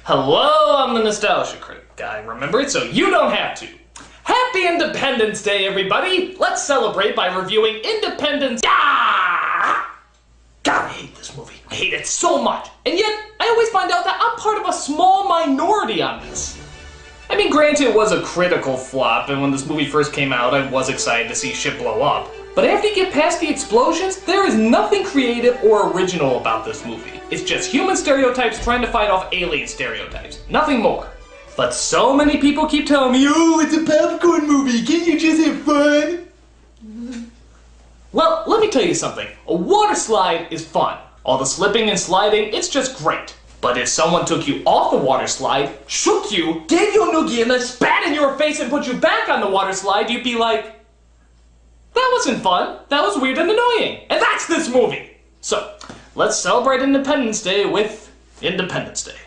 Hello, I'm the Nostalgia Critic guy. Remember it so you don't have to. Happy Independence Day, everybody! Let's celebrate by reviewing Independence. God, I hate this movie. I hate it so much. And yet, I always find out that I'm part of a small minority on this. I mean, granted, it was a critical flop, and when this movie first came out, I was excited to see shit blow up. But after you get past the explosions, there is nothing creative or original about this movie. It's just human stereotypes trying to fight off alien stereotypes. Nothing more. But so many people keep telling me, oh, it's a popcorn movie, can't you just have fun? Well, let me tell you something. A water slide is fun. All the slipping and sliding, it's just great. But if someone took you off the water slide, shook you, gave you a noogie, and then spat in your face and put you back on the water slide, you'd be like, that wasn't fun, that was weird and annoying. And that's this movie! So, let's celebrate Independence Day with Independence Day.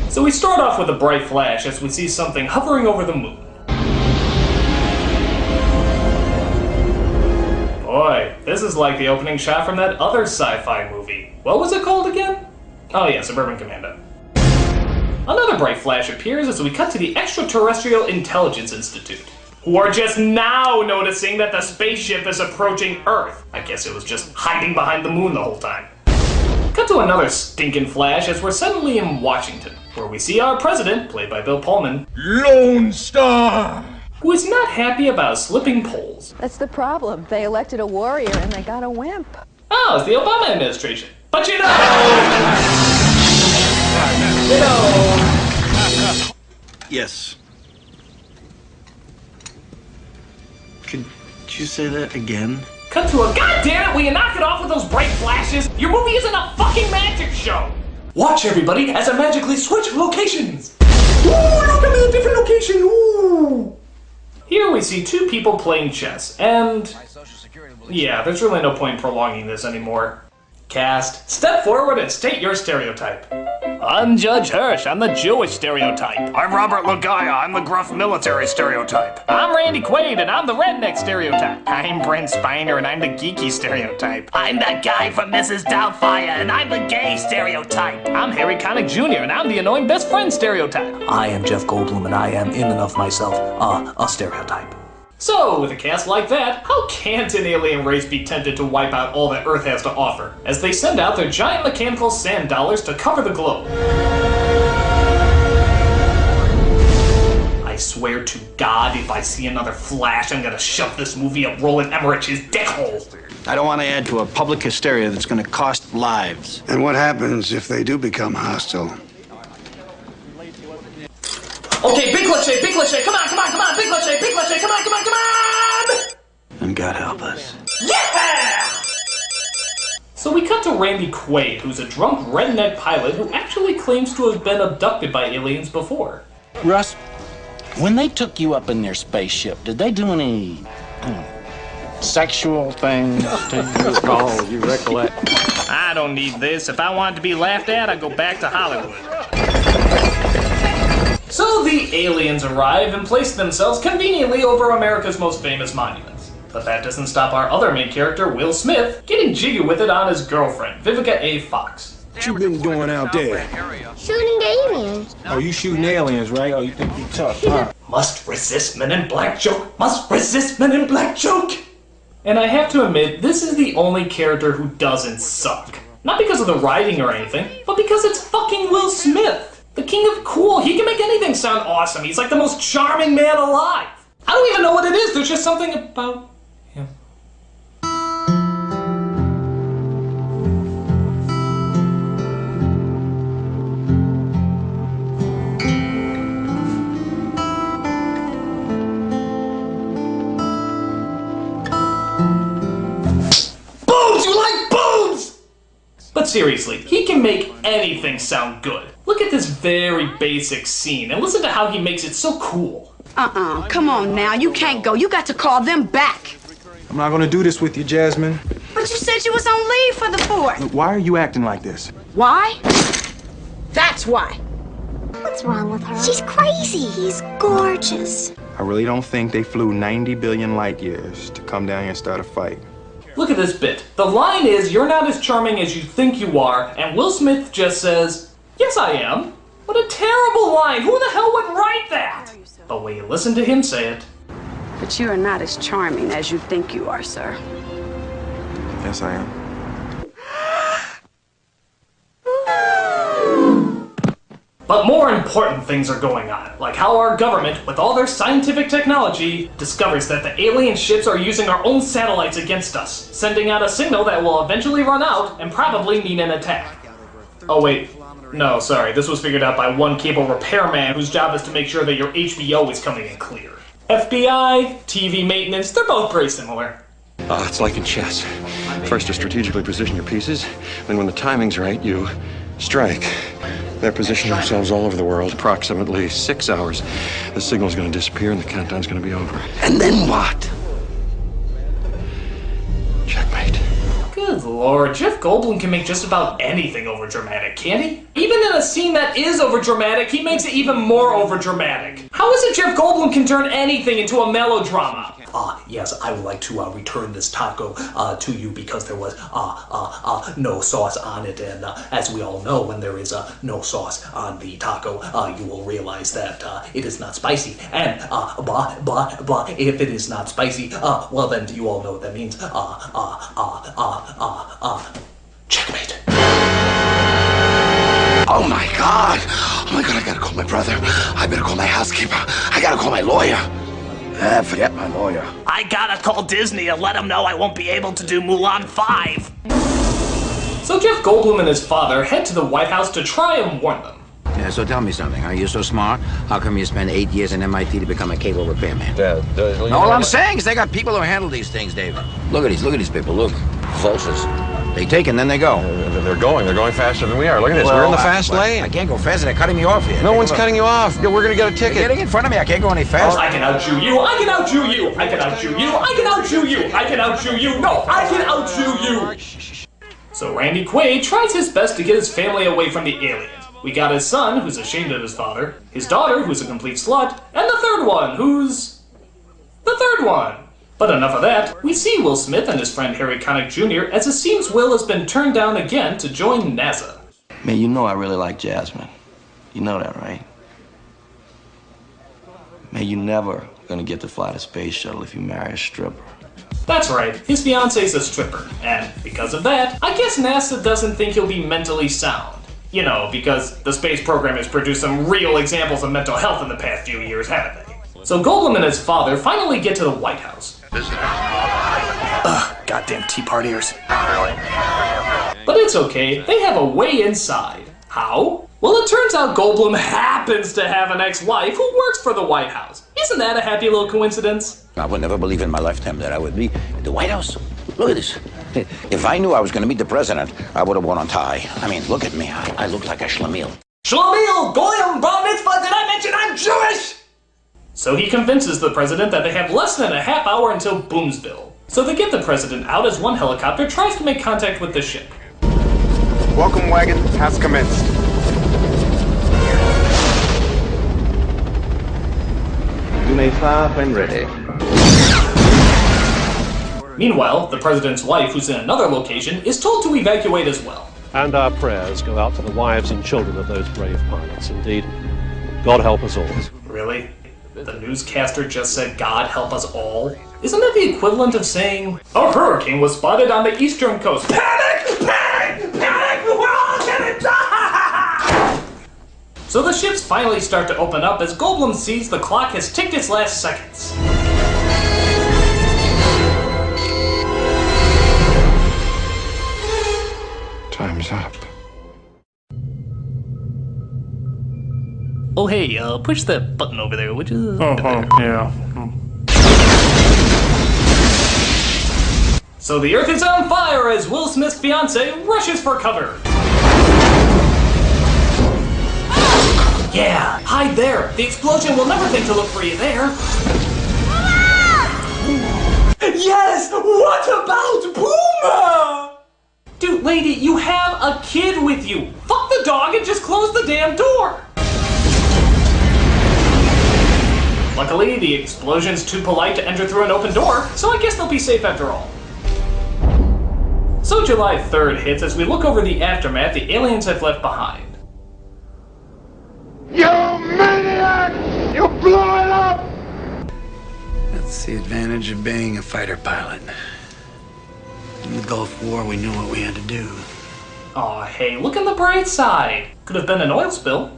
So we start off with a bright flash as we see something hovering over the moon. Boy, this is like the opening shot from that other sci-fi movie. What was it called again? Oh yeah, Suburban Commando. Another bright flash appears as we cut to the Extraterrestrial Intelligence Institute, who are just now noticing that the spaceship is approaching Earth. I guess it was just hiding behind the moon the whole time. Cut to another stinking flash as we're suddenly in Washington, where we see our president, played by Bill Pullman, Lone Star, who is not happy about slipping poles. That's the problem. They elected a warrior and they got a wimp. Oh, it's the Obama administration. But you know... Yes. Could you say that again? Cut to a goddamn it, will you knock it off with those bright flashes? Your movie isn't a fucking magic show! Watch everybody as I magically switch locations! Ooh, look at me, a different location, ooh! Here we see two people playing chess, and... yeah, there's really no point in prolonging this anymore. Cast, step forward and state your stereotype. I'm Judge Hirsch, I'm the Jewish stereotype. I'm Robert Lagaya, I'm the gruff military stereotype. I'm Randy Quaid, and I'm the redneck stereotype. I'm Brent Spiner, and I'm the geeky stereotype. I'm that guy from Mrs. Doubtfire, and I'm the gay stereotype. I'm Harry Connick Jr., and I'm the annoying best friend stereotype. I am Jeff Goldblum, and I am in and of myself, a stereotype. So, with a cast like that, how can't an alien race be tempted to wipe out all that Earth has to offer, as they send out their giant mechanical sand dollars to cover the globe? I swear to God, if I see another flash, I'm gonna shove this movie up Roland Emmerich's dick hole. I don't want to add to a public hysteria that's going to cost lives. And what happens if they do become hostile? Okay, big cliche, come on, big cliche, come on! And God help us. Yeah! So we cut to Randy Quaid, who's a drunk redneck pilot who actually claims to have been abducted by aliens before. Russ, when they took you up in their spaceship, did they do any sexual things to you at all? You recollect? I don't need this. If I wanted to be laughed at, I'd go back to Hollywood. So the aliens arrive and place themselves conveniently over America's most famous monuments. But that doesn't stop our other main character, Will Smith, getting jiggy with it on his girlfriend, Vivica A. Fox. What you been doing out there? Shooting aliens. Oh, you shooting aliens, right? Oh, you think you tough, huh? Must resist Men in Black joke. Must resist Men in Black joke. And I have to admit, this is the only character who doesn't suck. Not because of the writing or anything, but because it's fucking Will Smith. The king of cool, he can make anything sound awesome. He's like the most charming man alive. I don't even know what it is, there's just something about him. Boobs! You like boobs! But seriously, he can make anything sound good. Look at this very basic scene and listen to how he makes it so cool. Come on now, you can't go. You got to call them back. I'm not gonna do this with you, Jasmine. But you said you was on leave for the 4th. Look, why are you acting like this? Why? That's why. What's wrong with her? She's crazy. He's gorgeous. I really don't think they flew 90 billion light years to come down here and start a fight. Look at this bit. The line is, "You're not as charming as you think you are," and Will Smith just says, "Yes, I am." What a terrible line! Who the hell would write that? But when you listen to him say it... But you are not as charming as you think you are, sir. Yes, I am. But more important things are going on, like how our government, with all their scientific technology, discovers that the alien ships are using our own satellites against us, sending out a signal that will eventually run out and probably mean an attack. Oh wait, no, sorry, this was figured out by one cable repairman whose job is to make sure that your HBO is coming in clear. FBI, TV maintenance, they're both pretty similar. It's like in chess. First you strategically position your pieces, then when the timing's right, you strike. They're positioning themselves all over the world. Approximately 6 hours. The signal's gonna disappear and the countdown's gonna be over. And then what? Checkmate. Good lord, Jeff Goldblum can make just about anything overdramatic, can't he? Even in a scene that is overdramatic, he makes it even more overdramatic. How is it Jeff Goldblum can turn anything into a melodrama? Yes, I would like to return this taco to you because there was no sauce on it, and as we all know, when there is no sauce on the taco, you will realize that it is not spicy, and if it is not spicy, well then you all know what that means. Checkmate. Oh my god! Oh my god, I gotta call my brother. I better call my housekeeper. I gotta call my lawyer. Forget my lawyer. I gotta call Disney and let them know I won't be able to do Mulan 5. So Jeff Goldblum and his father head to the White House to try and warn them. Yeah, so tell me something. Are you so smart? How come you spend 8 years in MIT to become a cable repairman? All I'm saying is they got people who handle these things, David. Look at these people, look. Vultures. They take and then they go. They're going faster than we are. Look at this, we're in the fast lane. I can't go faster, they're cutting me off here. No one's cutting you off. We're gonna get a ticket. You're getting in front of me, I can't go any faster. I can out-Jew you, I can out-Jew you, I can out-Jew you, I can out-Jew you, I can out-Jew you, no, I can out-Jew you! So Randy Quaid tries his best to get his family away from the aliens. We got his son, who's ashamed of his father, his daughter, who's a complete slut, and the third one, who's... the third one. But enough of that, we see Will Smith and his friend Harry Connick Jr. as it seems Will has been turned down again to join NASA. Man, you know I really like Jasmine. You know that, right? Man, you're never gonna get to fly the space shuttle if you marry a stripper. That's right, his fiance's a stripper, and because of that, I guess NASA doesn't think he'll be mentally sound. You know, because the space program has produced some real examples of mental health in the past few years, haven't they? So Goldblum and his father finally get to the White House. Ugh, goddamn Tea Partiers. But it's okay, they have a way inside. How? Well, it turns out Goldblum happens to have an ex-wife who works for the White House. Isn't that a happy little coincidence? I would never believe in my lifetime that I would be at the White House. Look at this. If I knew I was going to meet the president, I would have worn a tie. I mean, look at me. I look like a schlemiel. Schlemiel! Goyim! Bar mitzvah! Did I mention I'm Jewish? So he convinces the president that they have less than a half hour until Boomsville. So they get the president out as one helicopter tries to make contact with the ship. Welcome wagon has commenced. You may fire when ready. Meanwhile, the president's wife, who's in another location, is told to evacuate as well. And our prayers go out to the wives and children of those brave pilots. Indeed, God help us all. Really? The newscaster just said, God help us all? Isn't that the equivalent of saying, a hurricane was spotted on the eastern coast. Panic! Panic! Panic! We're all gonna die! So the ships finally start to open up as Goldblum sees the clock has ticked its last seconds. Time's up. Oh hey, push that button over there, would you? Yeah. So the Earth is on fire as Will Smith's fiancée rushes for cover. Yeah, hide there. The explosion will never think to look for you there. Yes! What about Puma? Dude, lady, you have a kid with you. Fuck the dog and just close the damn door. Luckily, the explosion's too polite to enter through an open door, so I guess they'll be safe after all. So July 3rd hits as we look over the aftermath the aliens have left behind. You maniac! You blew it up! That's the advantage of being a fighter pilot. In the Gulf War, we knew what we had to do. Aw, hey, look on the bright side. Could have been an oil spill.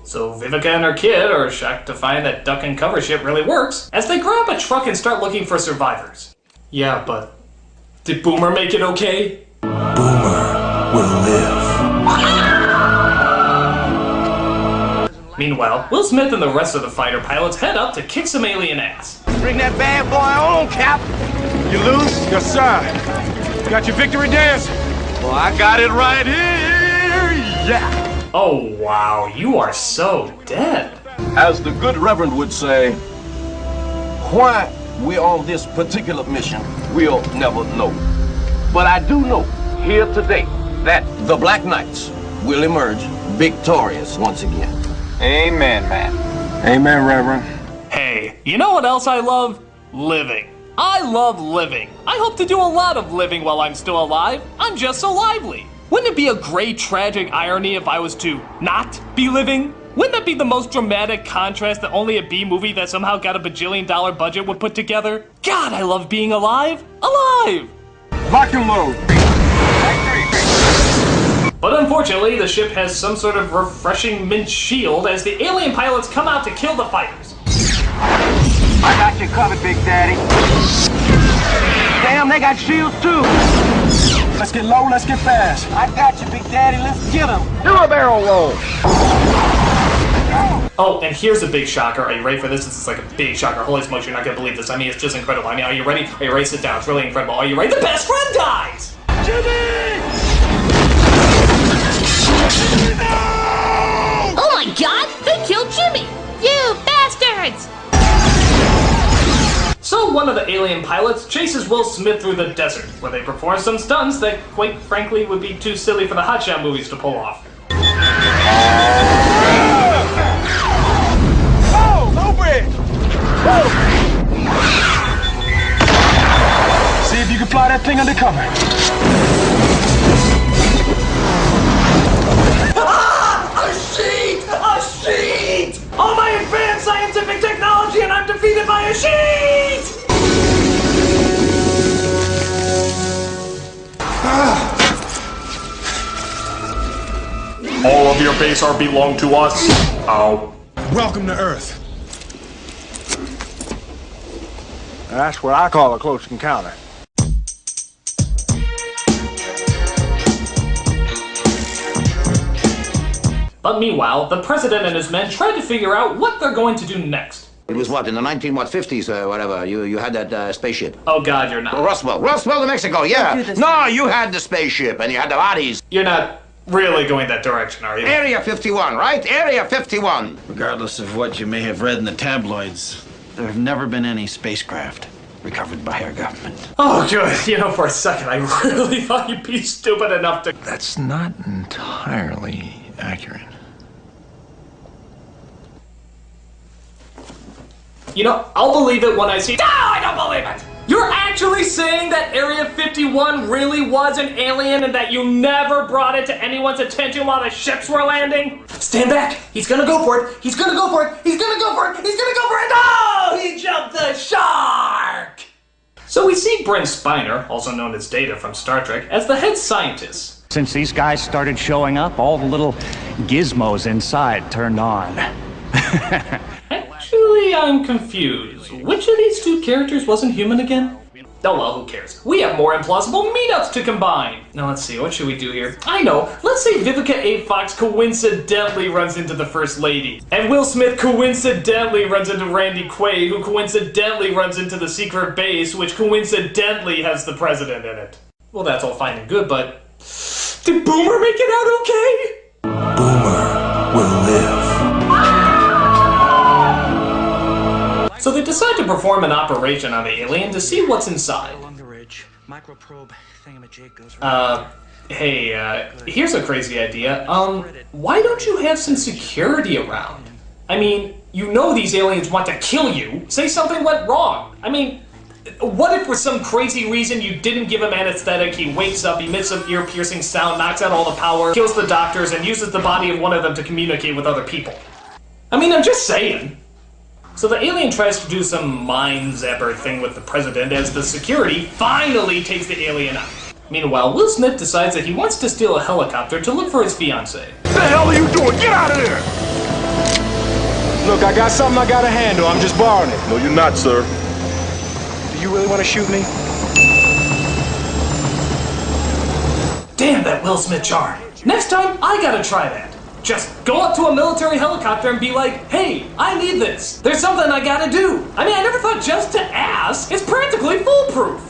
So Vivica and her kid are shocked to find that duck and cover shit really works, as they grab a truck and start looking for survivors. Yeah, but did Boomer make it okay? Boomer will live. Meanwhile, Will Smith and the rest of the fighter pilots head up to kick some alien ass. Bring that bad boy on, Cap. You lose? Yes, sir. Got your victory dance? Well, I got it right here. Yeah. Oh wow, you are so dead. As the good Reverend would say, why we're on this particular mission, we'll never know. But I do know here today that the Black Knights will emerge victorious once again. Amen, man. Amen, Reverend. Hey, you know what else I love? Living. I love living. I hope to do a lot of living while I'm still alive. I'm just so lively. Wouldn't it be a great tragic irony if I was to not be living? Wouldn't that be the most dramatic contrast that only a B movie that somehow got a bajillion-dollar budget would put together? God, I love being alive. Alive! Lock and load. But unfortunately, the ship has some sort of refreshing mint shield as the alien pilots come out to kill the fighters. I got you covered, Big Daddy. Damn, they got shields too. Let's get low, let's get fast. I got you, Big Daddy. Let's get them. Do a barrel roll. Oh, and here's a big shocker. Are you ready for this? This is like a big shocker. Holy smokes, you're not gonna believe this. I mean, it's just incredible. I mean, are you ready? Are you ready? Sit down. It's really incredible. Are you ready? The best friend dies! Jimmy! Oh my god! They killed Jimmy! You bastards! So one of the alien pilots chases Will Smith through the desert, where they perform some stunts that, quite frankly, would be too silly for the hotshot movies to pull off. Oh, no bridge! See if you can fly that thing under cover. Ah! A sheet! A sheet! All my advanced scientific technology and I'm defeated by a sheet! All of your base are belong to us. Ow. Welcome to Earth. That's what I call a close encounter. But meanwhile, the president and his men try to figure out what they're going to do next. It was what, in the 1950s or whatever, you had that spaceship? Oh god, you're not. Roswell, New Mexico, yeah. No, you had the spaceship and you had the bodies. You're not really going that direction, are you? Area 51, right? Area 51. Regardless of what you may have read in the tabloids, there have never been any spacecraft recovered by our government. Oh good, you know, for a second I really thought you'd be stupid enough to... That's not entirely accurate. You know, I'll believe it when I see... No, I don't believe it! You're actually saying that Area 51 really was an alien and that you never brought it to anyone's attention while the ships were landing? Stand back! He's gonna go for it! He's gonna go for it! He's gonna go for it! He's gonna go for it! No! He jumped the shark! So we see Brent Spiner, also known as Data from Star Trek, as the head scientist. Since these guys started showing up, all the little gizmos inside turned on. Actually, I'm confused. Which of these two characters wasn't human again? Oh well, who cares? We have more implausible meetups to combine! Now let's see, what should we do here? I know, let's say Vivica A. Fox coincidentally runs into the First Lady. And Will Smith coincidentally runs into Randy Quaid, who coincidentally runs into the secret base, which coincidentally has the president in it. Well, that's all fine and good, but... Did Boomer make it out okay? Boomer will live. So they decide to perform an operation on the alien to see what's inside. Hey, here's a crazy idea. Why don't you have some security around? I mean, you know these aliens want to kill you. Say something went wrong. I mean, What if for some crazy reason you didn't give him anesthetic, he wakes up, emits an ear-piercing sound, knocks out all the power, kills the doctors, and uses the body of one of them to communicate with other people? I mean, I'm just saying. So the alien tries to do some mind zapper thing with the president as the security finally takes the alien out. Meanwhile, Will Smith decides that he wants to steal a helicopter to look for his fiancée. What the hell are you doing? Get out of there! Look, I got something I gotta handle. I'm just borrowing it. No, you're not, sir. Do you really want to shoot me? Damn that Will Smith charm. Next time, I gotta try that. Just go up to a military helicopter and be like, hey, I need this. There's something I gotta do. I mean, I never thought just to ask. It's practically foolproof.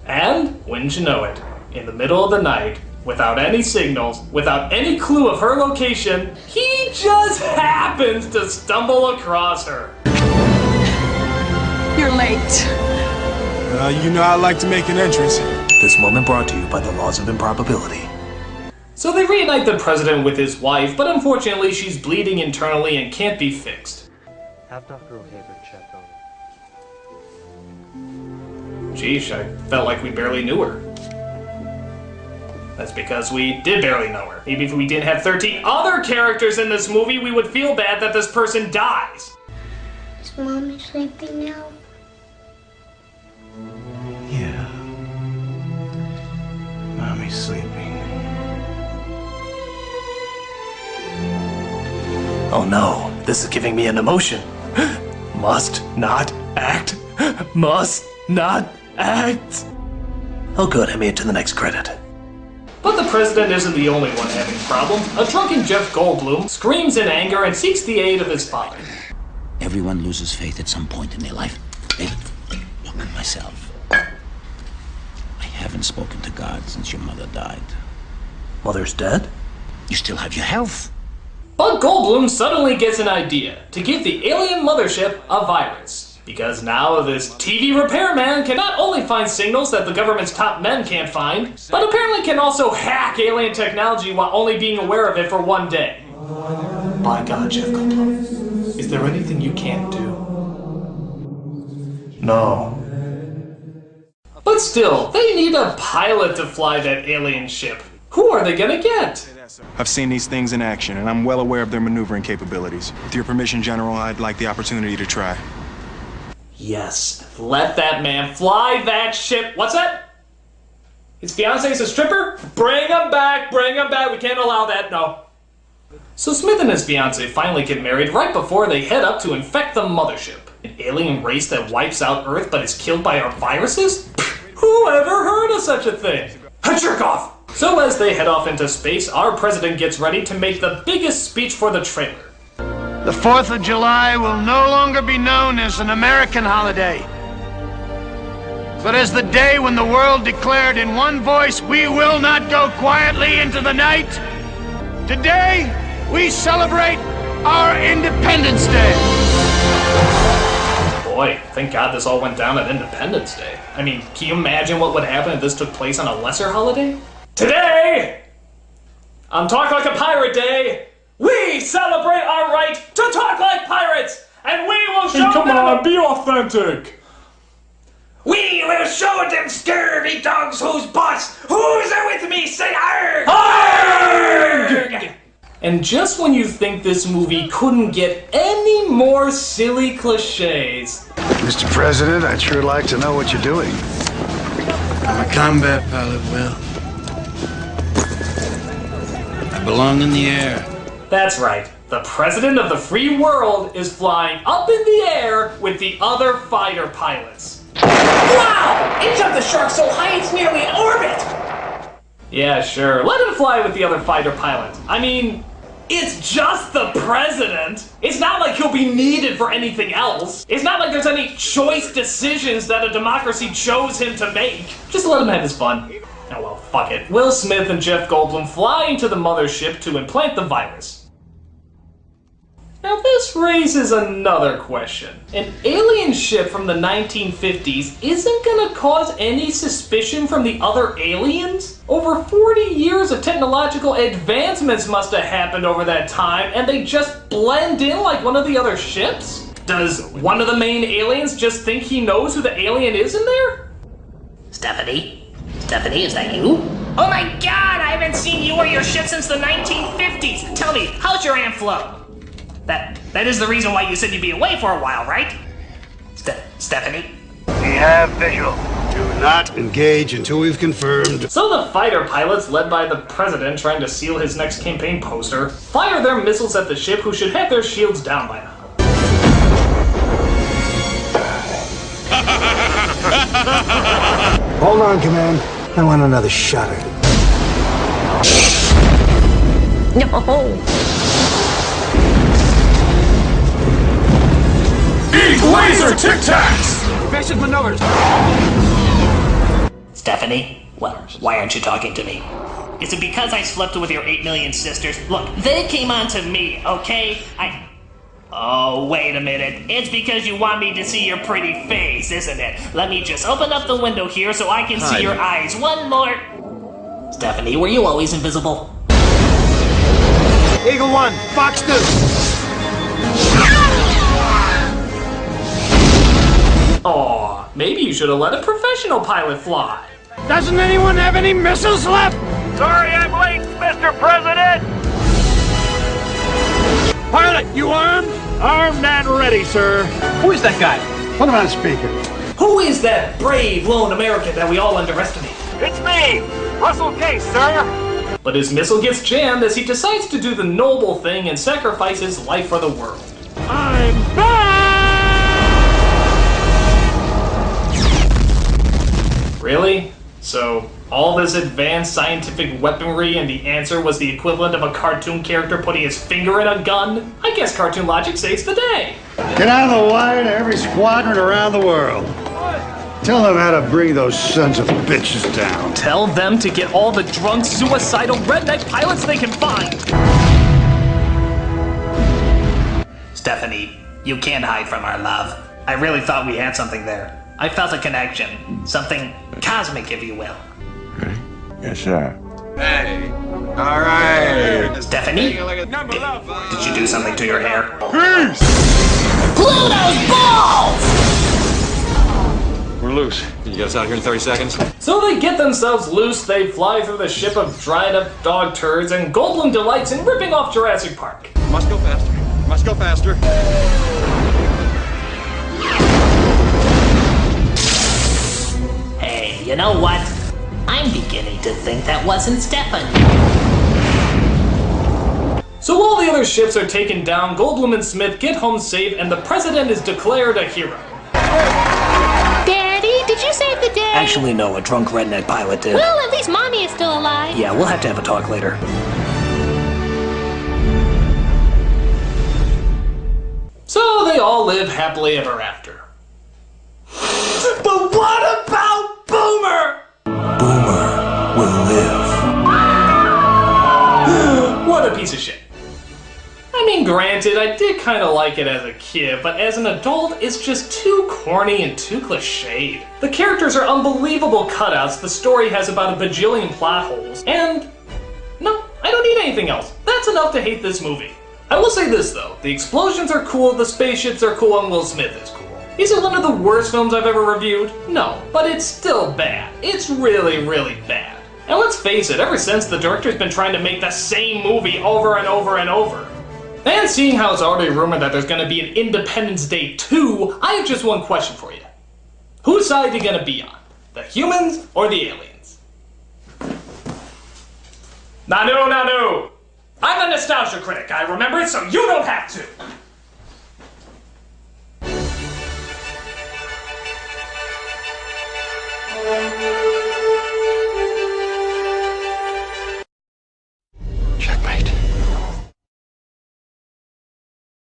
And, wouldn't you know it, in the middle of the night, without any signals, without any clue of her location, he just happens to stumble across her. You're late. You know I like to make an entrance. This moment brought to you by the laws of improbability. So they reunite the president with his wife, but unfortunately she's bleeding internally and can't be fixed. Have Dr. O'Haver check on her. Geesh, I felt like we barely knew her. That's because we did barely know her. Maybe if we didn't have 13 other characters in this movie, we would feel bad that this person dies. Is Mommy sleeping now? Yeah. Mommy's sleeping. Oh no, this is giving me an emotion. Must not act. Must not act. Oh good, I made it to the next credit. But the president isn't the only one having problems. A drunken Jeff Goldblum screams in anger and seeks the aid of his father. Everyone loses faith at some point in their life. David, look at myself. I haven't spoken to God since your mother died. Mother's dead? You still have your health. But Goldblum suddenly gets an idea to give the alien mothership a virus. Because now this TV repairman can not only find signals that the government's top men can't find, but apparently can also hack alien technology while only being aware of it for one day. By God, Jeff Goldblum, is there anything you can't do? No. But still, they need a pilot to fly that alien ship. Who are they gonna get? I've seen these things in action, and I'm well aware of their maneuvering capabilities. With your permission, General, I'd like the opportunity to try. Yes, let that man fly that ship. What's that? His fiancee's a stripper? Bring him back, we can't allow that, no. So Smith and his fiancée finally get married right before they head up to infect the mothership. An alien race that wipes out Earth but is killed by our viruses? Who ever heard of such a thing? Jerk off! So as they head off into space, our president gets ready to make the biggest speech for the trailer. The 4th of July will no longer be known as an American holiday, but as the day when the world declared in one voice, we will not go quietly into the night. Today, we celebrate our Independence Day. Boy, thank God this all went down at Independence Day. I mean, can you imagine what would happen if this took place on a lesser holiday? Today, on Talk Like a Pirate Day, we celebrate our right to talk like pirates, and we will show them... Come on, be authentic. We will show them scurvy dogs who's boss. Who's there with me? Say arg! Arg! And just when you think this movie couldn't get any more silly cliches... Mr. President, I'd sure like to know what you're doing. I'm a combat pilot, Will. I belong in the air. That's right. The president of the free world is flying up in the air with the other fighter pilots. Wow! It jumped the shark so high it's nearly in orbit! Yeah, sure. Let him fly with the other fighter pilots. I mean, it's just the president. It's not like he'll be needed for anything else. It's not like there's any choice decisions that a democracy chose him to make. Just let him have his fun. Oh well, fuck it. Will Smith and Jeff Goldblum fly into the mothership to implant the virus. Now this raises another question. An alien ship from the 1950s isn't gonna cause any suspicion from the other aliens? Over 40 years of technological advancements must have happened over that time, and they just blend in like one of the other ships? Does one of the main aliens just think he knows who the alien is in there? Stephanie? Stephanie, is that you? Oh my god, I haven't seen you or your ship since the 1950s. Tell me, how's your Aunt Flo? That is the reason why you said you'd be away for a while, right? Stephanie? We have visual. Do not engage until we've confirmed. So the fighter pilots, led by the president trying to seal his next campaign poster, fire their missiles at the ship, who should have their shields down by now. Hold on, Command. I want another shot at it. No. Eat laser Tic Tacs! Evasive maneuvers. Stephanie, why aren't you talking to me? Is it because I slept with your 8 million sisters? Look, they came on to me, okay? Oh, wait a minute. It's because you want me to see your pretty face, isn't it? Let me just open up the window here so I can see your eyes. One more. Stephanie, were you always invisible? Eagle 1, Fox News. Aw, maybe you should have let a professional pilot fly. Doesn't anyone have any missiles left? Sorry I'm late, Mr. President! Pilot, you armed? Armed and ready, sir. Who is that guy? Put him on speaker. Who is that brave lone American that we all underestimate? It's me, Russell Case, sir. But his missile gets jammed as he decides to do the noble thing and sacrifice his life for the world. I'm back! Really? So, all this advanced scientific weaponry and the answer was the equivalent of a cartoon character putting his finger in a gun? I guess cartoon logic saves the day. Get out of the wire to every squadron around the world. Tell them how to bring those sons of bitches down. Tell them to get all the drunk, suicidal redneck pilots they can find. Stephanie, you can't hide from our love. I really thought we had something there. I felt a connection. Something cosmic, if you will. Yes, sir. Hey. All right. Stephanie? Did you do something to your hair? Peace! Pluto's balls! We're loose. Can you get us out of here in 30 seconds? So they get themselves loose, they fly through the ship of dried up dog turds, and Goldblum delights in ripping off Jurassic Park. Must go faster. Must go faster. Hey, you know what? I'm beginning to think that wasn't Stephanie. So while the other ships are taken down, Goldblum and Smith get home safe, and the president is declared a hero. Daddy, did you save the day? Actually, no, a drunk redneck pilot did. Well, at least Mommy is still alive. Yeah, we'll have to have a talk later. So they all live happily ever after. But what about Boomer? Boomer will live. What a piece of shit. I mean, granted, I did kind of like it as a kid, but as an adult, it's just too corny and too cliched. The characters are unbelievable cutouts, the story has about a bajillion plot holes, and no, I don't need anything else. That's enough to hate this movie. I will say this though, the explosions are cool, the spaceships are cool, and Will Smith is cool. Is it one of the worst films I've ever reviewed? No, but it's still bad. It's really, really bad. And let's face it, ever since the director's been trying to make the same movie over and over and over. And seeing how it's already rumored that there's gonna be an Independence Day 2, I have just one question for you. Whose side are you gonna be on? The humans or the aliens? Nanu! I'm a nostalgia critic, I remember it, so you don't have to!